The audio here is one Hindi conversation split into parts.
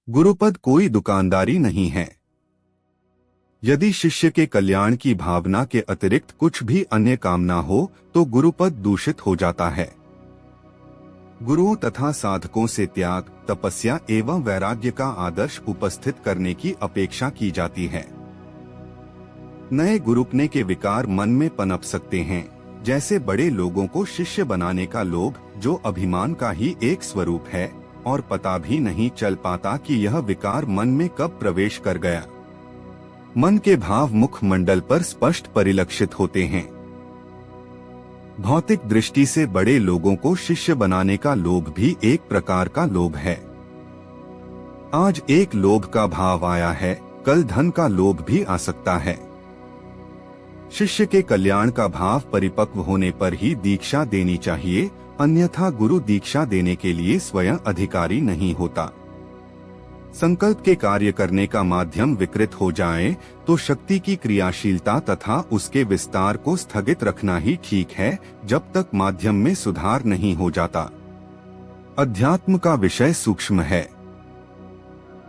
गुरुपद कोई दुकानदारी नहीं है। यदि शिष्य के कल्याण की भावना के अतिरिक्त कुछ भी अन्य कामना हो तो गुरुपद दूषित हो जाता है। गुरुओं तथा साधकों से त्याग, तपस्या एवं वैराग्य का आदर्श उपस्थित करने की अपेक्षा की जाती है। नए गुरुपने के विकार मन में पनप सकते हैं, जैसे बड़े लोगों को शिष्य बनाने का लोभ, जो अभिमान का ही एक स्वरूप है और पता भी नहीं चल पाता कि यह विकार मन में कब प्रवेश कर गया। मन के भाव मुख मंडल पर स्पष्ट परिलक्षित होते हैं। भौतिक दृष्टि से बड़े लोगों को शिष्य बनाने का लोभ भी एक प्रकार का लोभ है। आज एक लोभ का भाव आया है, कल धन का लोभ भी आ सकता है। शिष्य के कल्याण का भाव परिपक्व होने पर ही दीक्षा देनी चाहिए, अन्यथा गुरु दीक्षा देने के लिए स्वयं अधिकारी नहीं होता। संकल्प के कार्य करने का माध्यम विकृत हो जाए तो शक्ति की क्रियाशीलता तथा उसके विस्तार को स्थगित रखना ही ठीक है, जब तक माध्यम में सुधार नहीं हो जाता। अध्यात्म का विषय सूक्ष्म है।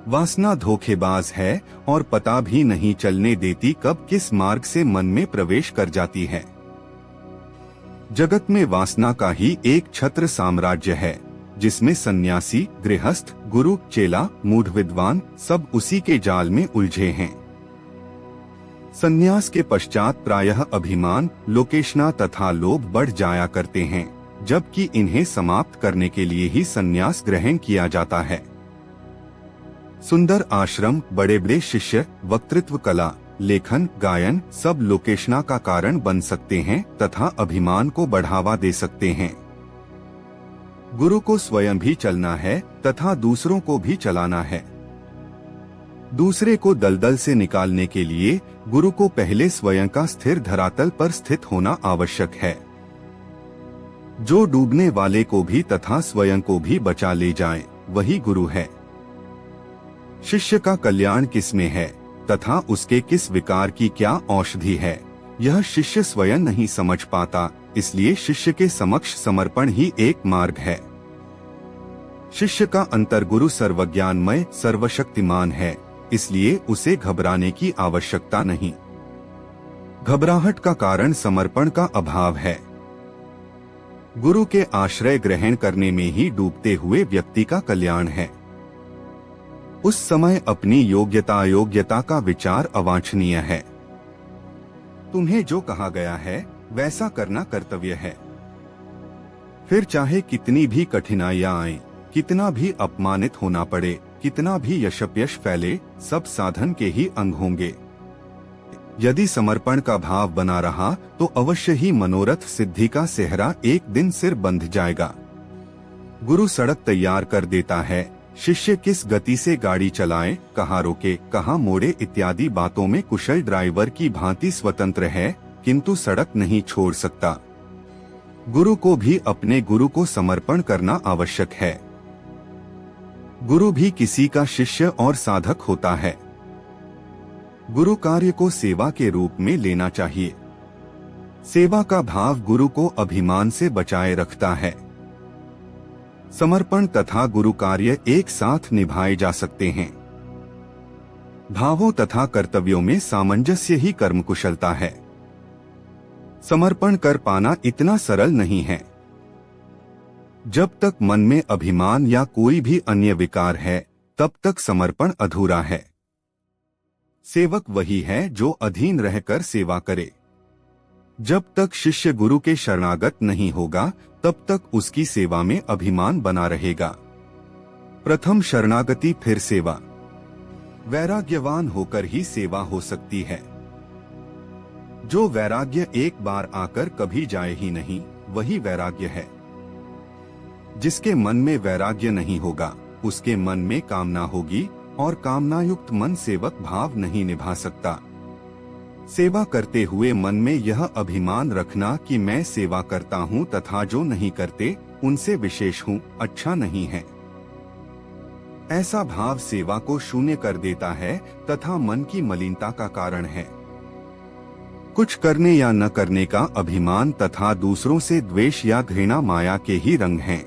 वासना धोखेबाज है और पता भी नहीं चलने देती कब किस मार्ग से मन में प्रवेश कर जाती है। जगत में वासना का ही एक छत्र साम्राज्य है, जिसमें सन्यासी, गृहस्थ, गुरु, चेला, मूढ़ विद्वान सब उसी के जाल में उलझे हैं। सन्यास के पश्चात प्रायः अभिमान, लोकेशना तथा लोभ बढ़ जाया करते हैं, जबकि इन्हें समाप्त करने के लिए ही सन्यास ग्रहण किया जाता है। सुंदर आश्रम, बड़े बड़े शिष्य, वक्तृत्व कला, लेखन, गायन सब लोकेशना का कारण बन सकते हैं तथा अभिमान को बढ़ावा दे सकते हैं। गुरु को स्वयं भी चलना है तथा दूसरों को भी चलाना है। दूसरे को दलदल से निकालने के लिए गुरु को पहले स्वयं का स्थिर धरातल पर स्थित होना आवश्यक है। जो डूबने वाले को भी तथा स्वयं को भी बचा ले जाए, वही गुरु है। शिष्य का कल्याण किसमें है तथा उसके किस विकार की क्या औषधि है, यह शिष्य स्वयं नहीं समझ पाता, इसलिए शिष्य के समक्ष समर्पण ही एक मार्ग है। शिष्य का अंतर्गुरु सर्वज्ञानमय, सर्वशक्तिमान है, इसलिए उसे घबराने की आवश्यकता नहीं। घबराहट का कारण समर्पण का अभाव है। गुरु के आश्रय ग्रहण करने में ही डूबते हुए व्यक्ति का कल्याण है। उस समय अपनी योग्यता अयोग्यता का विचार अवांछनीय है। तुम्हें जो कहा गया है वैसा करना कर्तव्य है। फिर चाहे कितनी भी कठिनाइयां आए, कितना भी अपमानित होना पड़े, कितना भी यशप्यश फैले, सब साधन के ही अंग होंगे। यदि समर्पण का भाव बना रहा तो अवश्य ही मनोरथ सिद्धि का सेहरा एक दिन सिर बंध जाएगा। गुरु सड़क तैयार कर देता है, शिष्य किस गति से गाड़ी चलाए, कहाँ रोके, कहाँ मोड़े इत्यादि बातों में कुशल ड्राइवर की भांति स्वतंत्र है, किंतु सड़क नहीं छोड़ सकता। गुरु को भी अपने गुरु को समर्पण करना आवश्यक है। गुरु भी किसी का शिष्य और साधक होता है। गुरु कार्य को सेवा के रूप में लेना चाहिए। सेवा का भाव गुरु को अभिमान से बचाए रखता है। समर्पण तथा गुरु कार्य एक साथ निभाए जा सकते हैं। भावों तथा कर्तव्यों में सामंजस्य ही कर्म कुशलता है। समर्पण कर पाना इतना सरल नहीं है। जब तक मन में अभिमान या कोई भी अन्य विकार है, तब तक समर्पण अधूरा है। सेवक वही है जो अधीन रहकर सेवा करे। जब तक शिष्य गुरु के शरणागत नहीं होगा, तब तक उसकी सेवा में अभिमान बना रहेगा। प्रथम शरणागति फिर सेवा। वैराग्यवान होकर ही सेवा हो सकती है। जो वैराग्य एक बार आकर कभी जाए ही नहीं, वही वैराग्य है। जिसके मन में वैराग्य नहीं होगा, उसके मन में कामना होगी और कामनायुक्त मन सेवक भाव नहीं निभा सकता। सेवा करते हुए मन में यह अभिमान रखना कि मैं सेवा करता हूँ तथा जो नहीं करते उनसे विशेष हूँ, अच्छा नहीं है। ऐसा भाव सेवा को शून्य कर देता है तथा मन की मलिनता का कारण है। कुछ करने या न करने का अभिमान तथा दूसरों से द्वेष या घृणा माया के ही रंग हैं।